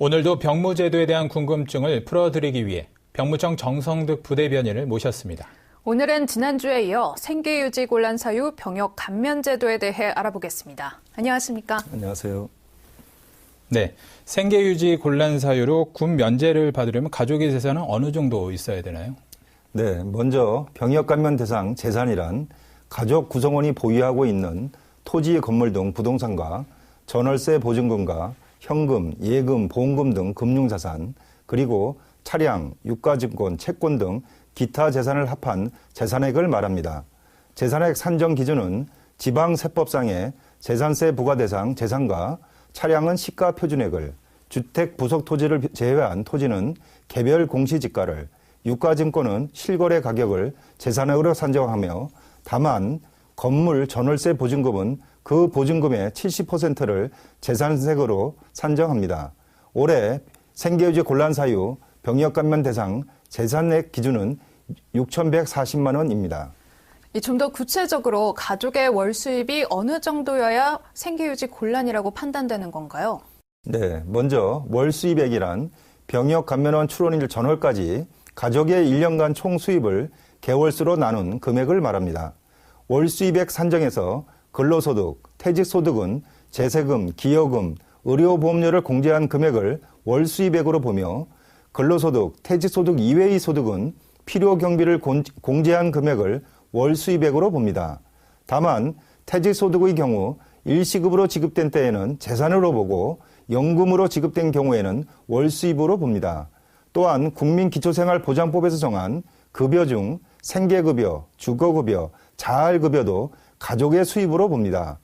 오늘도 병무제도에 대한 궁금증을 풀어드리기 위해 병무청 정성득 부대변인을 모셨습니다. 오늘은 지난주에 이어 생계유지 곤란 사유 병역 감면 제도에 대해 알아보겠습니다. 안녕하십니까? 안녕하세요. 네, 생계유지 곤란 사유로 군 면제를 받으려면 가족의 재산은 어느 정도 있어야 되나요? 네, 먼저 병역 감면 대상 재산이란 가족 구성원이 보유하고 있는 토지, 건물 등 부동산과 전월세 보증금과 현금, 예금, 보험금 등 금융자산, 그리고 차량, 유가증권, 채권 등 기타 재산을 합한 재산액을 말합니다. 재산액 산정 기준은 지방세법상의 재산세 부과 대상 재산과 차량은 시가 표준액을, 주택 부속 토지를 제외한 토지는 개별 공시지가를, 유가증권은 실거래 가격을 재산액으로 산정하며 다만 건물 전월세 보증금은 그 보증금의 70%를 재산세액으로 산정합니다. 올해 생계유지 곤란 사유 병역 감면 대상 재산액 기준은 6,140만 원입니다. 좀 더 구체적으로 가족의 월 수입이 어느 정도여야 생계유지 곤란이라고 판단되는 건가요? 네, 먼저 월 수입액이란 병역 감면원 출원일 전월까지 가족의 1년간 총 수입을 개월수로 나눈 금액을 말합니다. 월 수입액 산정에서 근로소득, 퇴직소득은 재세금, 기여금, 의료보험료를 공제한 금액을 월 수입액으로 보며 근로소득, 퇴직소득 이외의 소득은 필요경비를 공제한 금액을 월 수입액으로 봅니다. 다만 퇴직소득의 경우 일시급으로 지급된 때에는 재산으로 보고 연금으로 지급된 경우에는 월 수입으로 봅니다. 또한 국민기초생활보장법에서 정한 급여 중 생계급여, 주거급여, 자활급여도 가족의 수입으로 봅니다.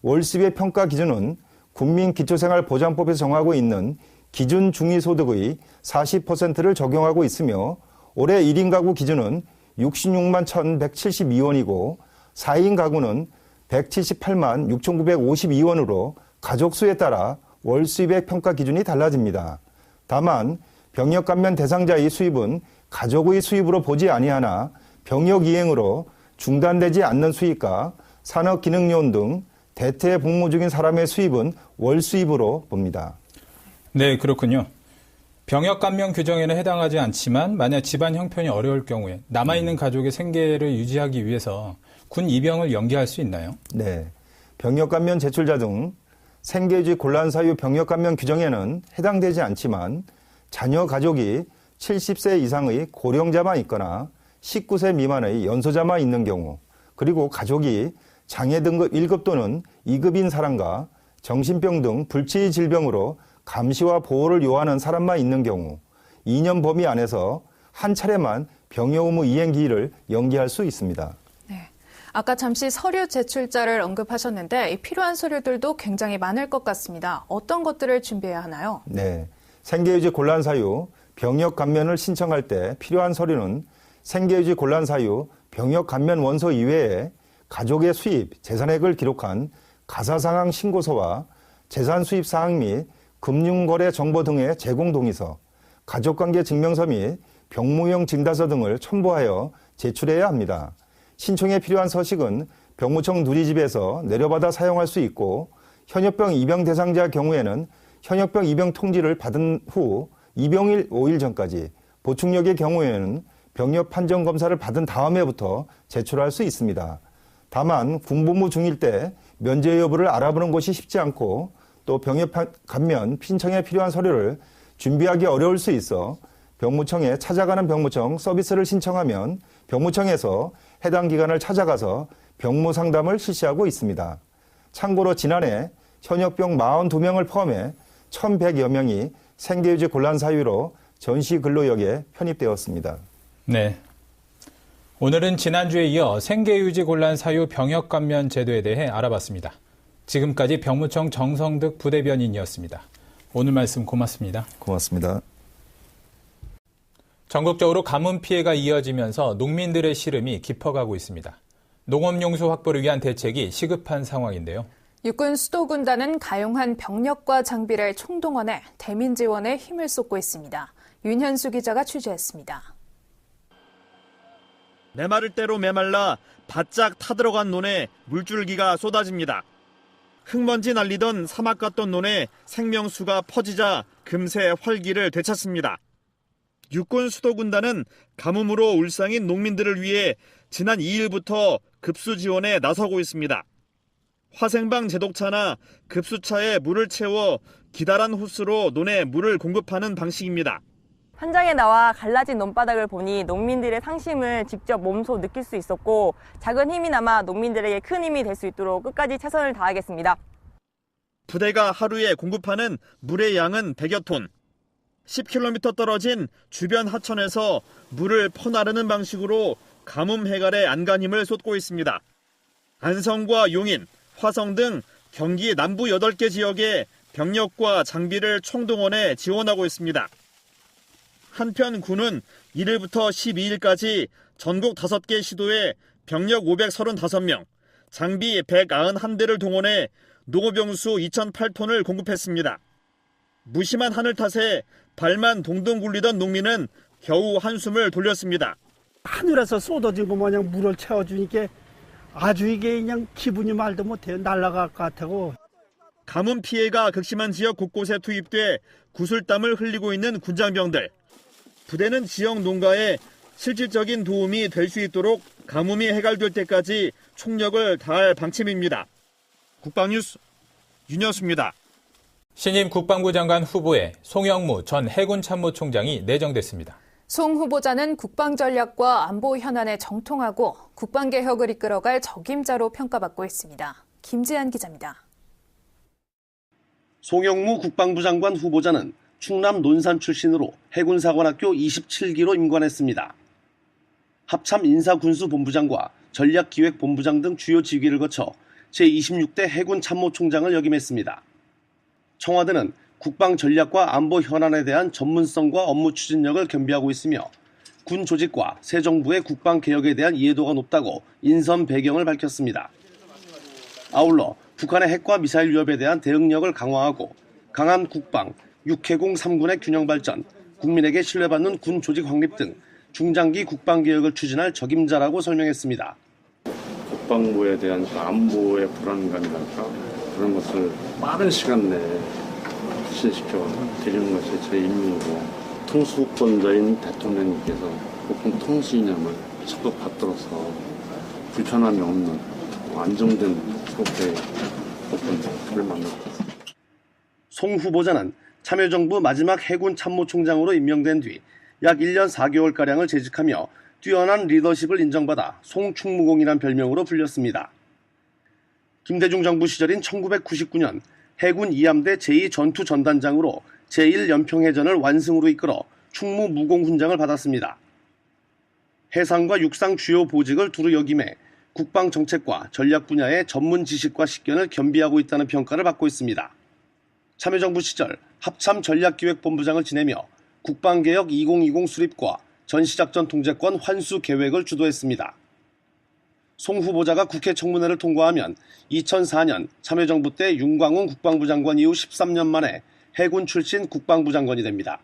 월 수입의 평가 기준은 국민기초생활보장법에서 정하고 있는 기준 중위소득의 40%를 적용하고 있으며 올해 1인 가구 기준은 66만 1,172원이고 4인 가구는 178만 6,952원으로 가족 수에 따라 월 수입의 평가 기준이 달라집니다. 다만 병역 감면 대상자의 수입은 가족의 수입으로 보지 아니하나 병역 이행으로 중단되지 않는 수입과 산업기능요원 등 대퇴 복무 중인 사람의 수입은 월 수입으로 봅니다. 네, 그렇군요. 병역 감면 규정에는 해당하지 않지만 만약 집안 형편이 어려울 경우에 남아있는 가족의 생계를 유지하기 위해서 군 입영을 연기할 수 있나요? 네, 병역 감면 제출자 등 생계유지 곤란 사유 병역 감면 규정에는 해당되지 않지만 자녀 가족이 70세 이상의 고령자만 있거나 19세 미만의 연소자만 있는 경우, 그리고 가족이 장애 등급 1급 또는 2급인 사람과 정신병 등 불치의 질병으로 감시와 보호를 요하는 사람만 있는 경우 2년 범위 안에서 한 차례만 병역 의무 이행 기일을 연기할 수 있습니다. 네, 아까 잠시 서류 제출자를 언급하셨는데 필요한 서류들도 굉장히 많을 것 같습니다. 어떤 것들을 준비해야 하나요? 네, 생계유지 곤란 사유 병역 감면을 신청할 때 필요한 서류는 생계유지 곤란 사유 병역 감면 원서 이외에 가족의 수입, 재산액을 기록한 가사상황 신고서와 재산 수입 사항 및 금융거래 정보 등의 제공 동의서, 가족관계 증명서 및 병무용 진단서 등을 첨부하여 제출해야 합니다. 신청에 필요한 서식은 병무청 누리집에서 내려받아 사용할 수 있고 현역병 입영 대상자 경우에는 현역병 입영 통지를 받은 후 입영일 5일 전까지, 보충력의 경우에는 병역 판정 검사를 받은 다음에부터 제출할 수 있습니다. 다만 군복무 중일 때 면제 여부를 알아보는 것이 쉽지 않고 또 병역 감면 신청에 필요한 서류를 준비하기 어려울 수 있어 병무청에 찾아가는 병무청 서비스를 신청하면 병무청에서 해당 기관을 찾아가서 병무 상담을 실시하고 있습니다. 참고로 지난해 현역병 42명을 포함해 1,100여 명이 생계유지 곤란 사유로 전시 근로역에 편입되었습니다. 네. 오늘은 지난주에 이어 생계유지 곤란 사유 병역 감면 제도에 대해 알아봤습니다. 지금까지 병무청 정성득 부대변인이었습니다. 오늘 말씀 고맙습니다. 고맙습니다. 전국적으로 가뭄 피해가 이어지면서 농민들의 시름이 깊어가고 있습니다. 농업용수 확보를 위한 대책이 시급한 상황인데요. 육군 수도군단은 가용한 병력과 장비를 총동원해 대민 지원에 힘을 쏟고 있습니다. 윤현수 기자가 취재했습니다. 메마를 대로 메말라 바짝 타들어간 논에 물줄기가 쏟아집니다. 흙먼지 날리던 사막 같던 논에 생명수가 퍼지자 금세 활기를 되찾습니다. 육군 수도군단은 가뭄으로 울상인 농민들을 위해 지난 2일부터 급수 지원에 나서고 있습니다. 화생방 제독차나 급수차에 물을 채워 기다란 호스로 논에 물을 공급하는 방식입니다. 현장에 나와 갈라진 논바닥을 보니 농민들의 상심을 직접 몸소 느낄 수 있었고 작은 힘이나마 농민들에게 큰 힘이 될 수 있도록 끝까지 최선을 다하겠습니다. 부대가 하루에 공급하는 물의 양은 100여 톤. 10km 떨어진 주변 하천에서 물을 퍼나르는 방식으로 가뭄 해갈에 안간힘을 쏟고 있습니다. 안성과 용인, 화성 등 경기 남부 8개 지역에 병력과 장비를 총동원해 지원하고 있습니다. 한편 군은 1일부터 12일까지 전국 5개 시도에 병력 535명, 장비 191대를 동원해 농업용수 2,008톤을 공급했습니다. 무심한 하늘 탓에 발만 동동 굴리던 농민은 겨우 한숨을 돌렸습니다. 하늘에서 쏟아진 것 마냥 물을 채워주니까 아주 이게 그냥 기분이 말도 못해요. 날아갈 것 같다고. 가뭄 피해가 극심한 지역 곳곳에 투입돼 구슬땀을 흘리고 있는 군장병들. 부대는 지역 농가에 실질적인 도움이 될 수 있도록 가뭄이 해갈될 때까지 총력을 다할 방침입니다. 국방뉴스 윤여수입니다. 신임 국방부 장관 후보에 송영무 전 해군 참모총장이 내정됐습니다. 송 후보자는 국방 전략과 안보 현안에 정통하고 국방 개혁을 이끌어갈 적임자로 평가받고 있습니다. 김지한 기자입니다. 송영무 국방부 장관 후보자는 충남 논산 출신으로 해군사관학교 27기로 임관했습니다. 합참 인사군수본부장과 전략기획본부장 등 주요 직위를 거쳐 제26대 해군 참모총장을 역임했습니다. 청와대는 국방 전략과 안보 현안에 대한 전문성과 업무 추진력을 겸비하고 있으며 군 조직과 새 정부의 국방 개혁에 대한 이해도가 높다고 인선 배경을 밝혔습니다. 아울러 북한의 핵과 미사일 위협에 대한 대응력을 강화하고 강한 국방, 육해공 3군의 균형 발전, 국민에게 신뢰받는 군 조직 확립 등 중장기 국방 개혁을 추진할 적임자라고 설명했습니다. 국방부에 대한 안보의 불안감이랄까 그런 것을 빠른 시간 내에 실시켜 드리는 것이 제 임무이고 통수권자인 대통령님께서 국군 통수 이념을 적극 받들어서 불편함이 없는 안정된 후보의 국군을 만들었습니다. 송 후보자는 참여정부 마지막 해군 참모총장으로 임명된 뒤 약 1년 4개월가량을 재직하며 뛰어난 리더십을 인정받아 송충무공이란 별명으로 불렸습니다. 김대중 정부 시절인 1999년 해군 2함대 제2전투전단장으로 제1연평해전을 완승으로 이끌어 충무무공훈장을 받았습니다. 해상과 육상 주요 보직을 두루 역임해 국방정책과 전략 분야의 전문 지식과 식견을 겸비하고 있다는 평가를 받고 있습니다. 참여정부 시절 합참 전략기획본부장을 지내며 국방개혁 2020 수립과 전시작전 통제권 환수 계획을 주도했습니다. 송 후보자가 국회 청문회를 통과하면 2004년 참여정부 때 윤광훈 국방부 장관 이후 13년 만에 해군 출신 국방부 장관이 됩니다.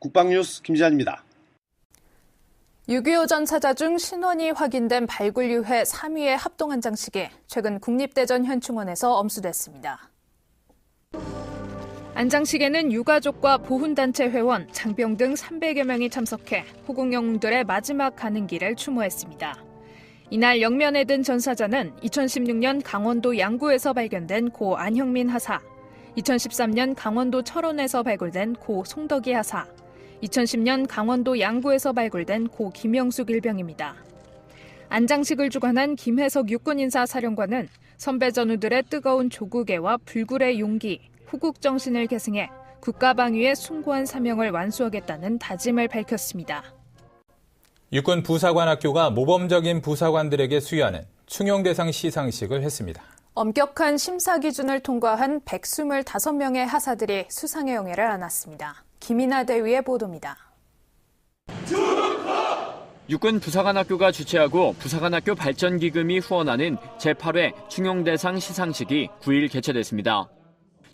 국방뉴스 김지한입니다. 6.25 전사자 중 신원이 확인된 발굴유해 3위의 합동안장식이 최근 국립대전 현충원에서 엄수됐습니다. 안장식에는 유가족과 보훈단체 회원, 장병 등 300여 명이 참석해 호국 영웅들의 마지막 가는 길을 추모했습니다. 이날 영면에 든 전사자는 2016년 강원도 양구에서 발견된 고 안형민 하사, 2013년 강원도 철원에서 발굴된 고 송덕이 하사, 2010년 강원도 양구에서 발굴된 고 김영숙 일병입니다. 안장식을 주관한 김혜석 육군인사사령관은 선배 전우들의 뜨거운 조국애와 불굴의 용기, 호국 정신을 계승해 국가방위의 숭고한 사명을 완수하겠다는 다짐을 밝혔습니다. 육군 부사관학교가 모범적인 부사관들에게 수여하는 충용대상 시상식을 했습니다. 엄격한 심사 기준을 통과한 125명의 하사들이 수상의 영예를 안았습니다. 김이나 대위의 보도입니다. 육군 부사관학교가 주최하고 부사관학교 발전기금이 후원하는 제8회 충용대상 시상식이 9일 개최됐습니다.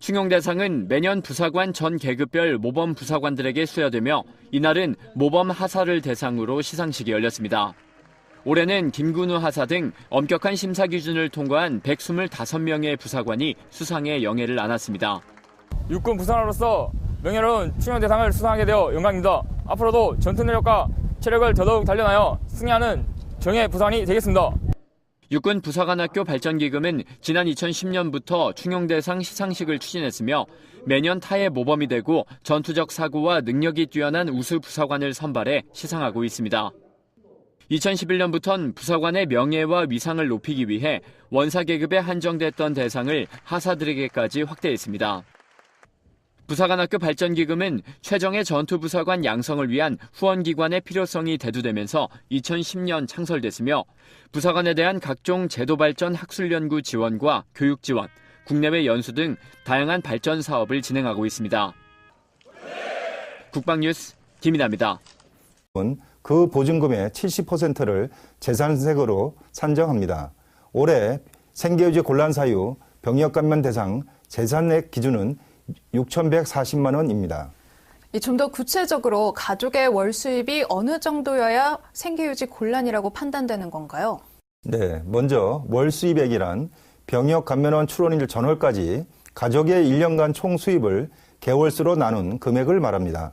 충용대상은 매년 부사관 전 계급별 모범 부사관들에게 수여되며 이날은 모범 하사를 대상으로 시상식이 열렸습니다. 올해는 김근우 하사 등 엄격한 심사 기준을 통과한 125명의 부사관이 수상의 영예를 안았습니다. 육군 부사관으로서 명예로운 충영대상을 수상하게 되어 영광입니다. 앞으로도 전투 능력과 체력을 더더욱 단련하여 승리하는 정예 부사관이 되겠습니다. 육군 부사관학교 발전기금은 지난 2010년부터 충영대상 시상식을 추진했으며 매년 타의 모범이 되고 전투적 사고와 능력이 뛰어난 우수 부사관을 선발해 시상하고 있습니다. 2011년부터는 부사관의 명예와 위상을 높이기 위해 원사 계급에 한정됐던 대상을 하사들에게까지 확대했습니다. 부사관학교 발전기금은 최정예 전투부사관 양성을 위한 후원기관의 필요성이 대두되면서 2010년 창설됐으며 부사관에 대한 각종 제도 발전 학술연구 지원과 교육 지원, 국내외 연수 등 다양한 발전 사업을 진행하고 있습니다. 국방뉴스 김인아입니다. 그 보증금의 70%를 재산세금으로 산정합니다. 올해 생계유지 곤란 사유 병역 감면 대상 재산액 기준은 6,140만 원입니다. 좀 더 구체적으로 가족의 월 수입이 어느 정도여야 생계유지 곤란이라고 판단되는 건가요? 네, 먼저 월 수입액이란 병역 감면원 출원일 전월까지 가족의 1년간 총 수입을 개월수로 나눈 금액을 말합니다.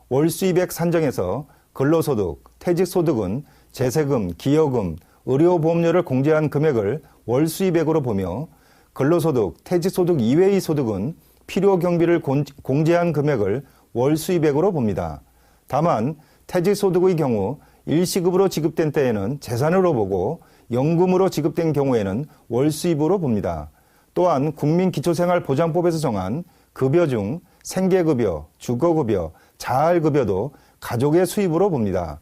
월 수입액 산정에서 근로소득, 퇴직소득은 재세금, 기여금, 의료보험료를 공제한 금액을 월 수입액으로 보며 근로소득, 퇴직소득 이외의 소득은 필요 경비를 공제한 금액을 월 수입액으로 봅니다. 다만 퇴직소득의 경우 일시급으로 지급된 때에는 재산으로 보고 연금으로 지급된 경우에는 월 수입으로 봅니다. 또한 국민기초생활보장법에서 정한 급여 중 생계급여, 주거급여, 자활급여도 가족의 수입으로 봅니다.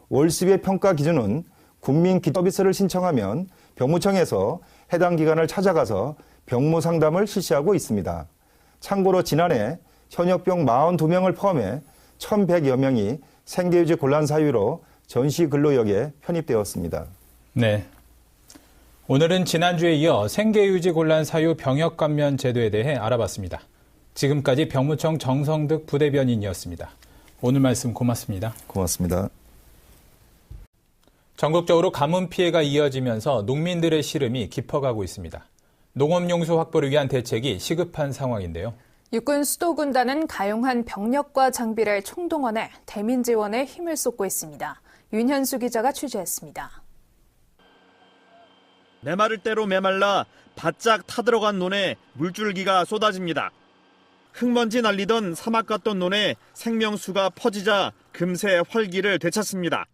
월 수입의 평가 기준은 국민기초서비스를 신청하면 병무청에서 해당 기관을 찾아가서 병무 상담을 실시하고 있습니다. 참고로 지난해 현역병 42명을 포함해 1,100여 명이 생계유지 곤란 사유로 전시근로역에 편입되었습니다. 네. 오늘은 지난주에 이어 생계유지 곤란 사유 병역 감면 제도에 대해 알아봤습니다. 지금까지 병무청 정성득 부대변인이었습니다. 오늘 말씀 고맙습니다. 고맙습니다. 전국적으로 가뭄 피해가 이어지면서 농민들의 시름이 깊어가고 있습니다. 농업용수 확보를 위한 대책이 시급한 상황인데요. 육군 수도군단은 가용한 병력과 장비를 총동원해 대민 지원에 힘을 쏟고 있습니다. 윤현수 기자가 취재했습니다. 메마를 대로 메말라 바짝 타들어간 논에 물줄기가 쏟아집니다. 흙먼지 날리던 사막 같던 논에 생명수가 퍼지자 금세 활기를 되찾습니다.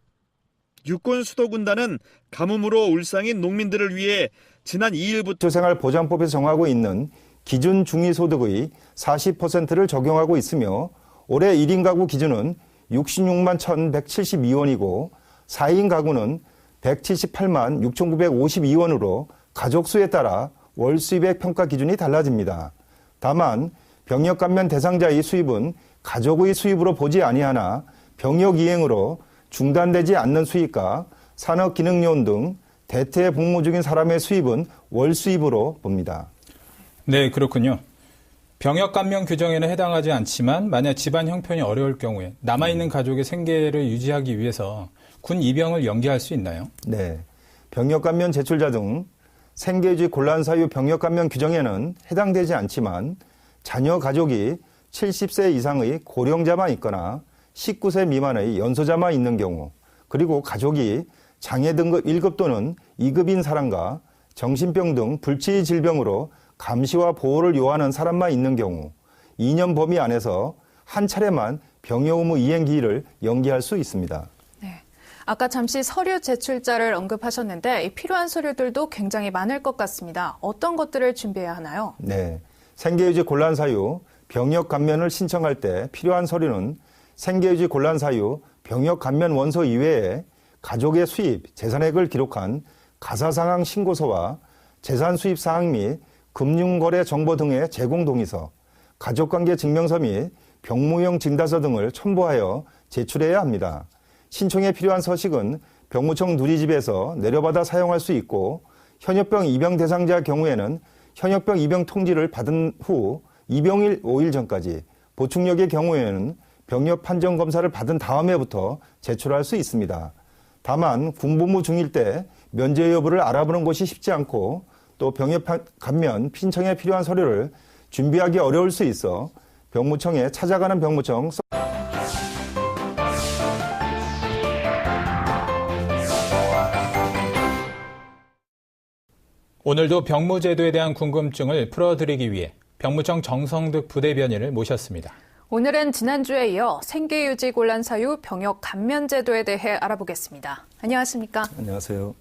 육군 수도군단은 가뭄으로 울상인 농민들을 위해 지난 2일부터 생활보장법에서 정하고 있는 기준 중위소득의 40%를 적용하고 있으며 올해 1인 가구 기준은 66만 1,172원이고 4인 가구는 178만 6,952원으로 가족 수에 따라 월 수입액 평가 기준이 달라집니다. 다만 병역 감면 대상자의 수입은 가족의 수입으로 보지 아니하나 병역 이행으로 중단되지 않는 수입과 산업기능요원 등 대퇴 복무 중인 사람의 수입은 월 수입으로 봅니다. 네, 그렇군요. 병역 감면 규정에는 해당하지 않지만 만약 집안 형편이 어려울 경우에 남아있는 가족의 생계를 유지하기 위해서 군 입영을 연기할 수 있나요? 네. 병역 감면 제출자 등 생계유지 곤란 사유 병역 감면 규정에는 해당되지 않지만 자녀 가족이 70세 이상의 고령자만 있거나 19세 미만의 연소자만 있는 경우, 그리고 가족이 장애 등급 1급 또는 2급인 사람과 정신병 등 불치의 질병으로 감시와 보호를 요하는 사람만 있는 경우 2년 범위 안에서 한 차례만 병역 의무 이행 기일을 연기할 수 있습니다. 네. 아까 잠시 서류 제출자를 언급하셨는데 필요한 서류들도 굉장히 많을 것 같습니다. 어떤 것들을 준비해야 하나요? 네. 생계유지 곤란 사유 병역 감면을 신청할 때 필요한 서류는 생계유지 곤란 사유 병역 감면 원서 이외에 가족의 수입, 재산액을 기록한 가사상황 신고서와 재산 수입 사항 및 금융거래 정보 등의 제공 동의서, 가족관계 증명서 및 병무용 진단서 등을 첨부하여 제출해야 합니다. 신청에 필요한 서식은 병무청 누리집에서 내려받아 사용할 수 있고 현역병 입영 대상자 경우에는 현역병 입영 통지를 받은 후 입영일 5일 전까지, 보충력의 경우에는 병역 판정 검사를 받은 다음에부터 제출할 수 있습니다. 다만 군복무 중일 때 면제 여부를 알아보는 것이 쉽지 않고 또 병역 감면 신청에 필요한 서류를 준비하기 어려울 수 있어 병무청에 찾아가는 병무청 오늘도 병무제도에 대한 궁금증을 풀어드리기 위해 병무청 정성득 부대변인을 모셨습니다. 오늘은 지난주에 이어 생계유지 곤란 사유 병역 감면 제도에 대해 알아보겠습니다. 안녕하십니까? 안녕하세요.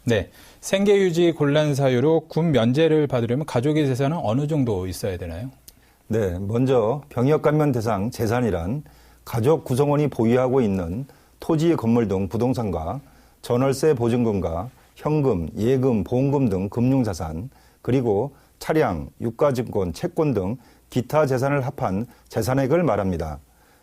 네, 생계유지 곤란 사유로 군 면제를 받으려면 가족의 재산은 어느 정도 있어야 되나요? 네, 먼저 병역 감면 대상 재산이란 가족 구성원이 보유하고 있는 토지, 건물 등 부동산과 전월세 보증금과 현금, 예금, 보험금 등 금융자산, 그리고 차량, 유가증권, 채권 등 기타 재산을 합한 재산액을 말합니다.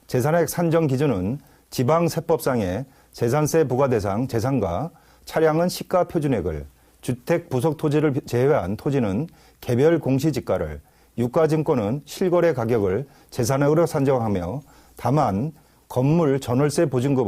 재산액 산정 기준은 지방세법상의 재산세 부과 대상 재산과 차량은 시가 표준액을, 주택 부속 토지를 제외한 토지는 개별 공시지가를, 유가증권은 실거래 가격을 재산액으로 산정하며 다만 건물 전월세 보증금